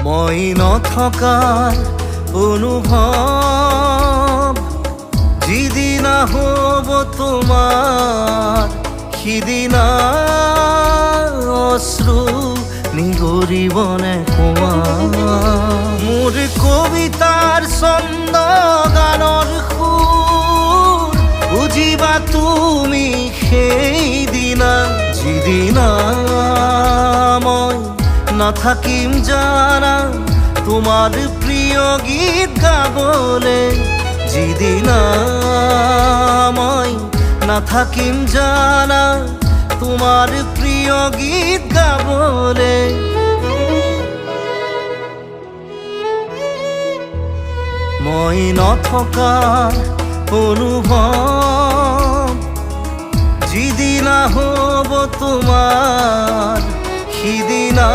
মই নথকাৰ অনুভৱ যিদিনা হ'ব তোমাৰ সিদিনা অশ্ৰু নিগৰিবনে কোৱা মোৰ কবিতাৰ ছন্দ গানৰ সুৰ বুজিবা তুমি সেইদিনা যিদিনা মই নাথাকিম জানা তোমাৰ প্ৰিয় গীত গাবলে যিদিনা মই নাথাকিম জানা তোমাৰ প্ৰিয় গীত গাবলে মই নথকাৰ অনুভৱ যিদিনা হ'ব তোমাৰ সিদিনা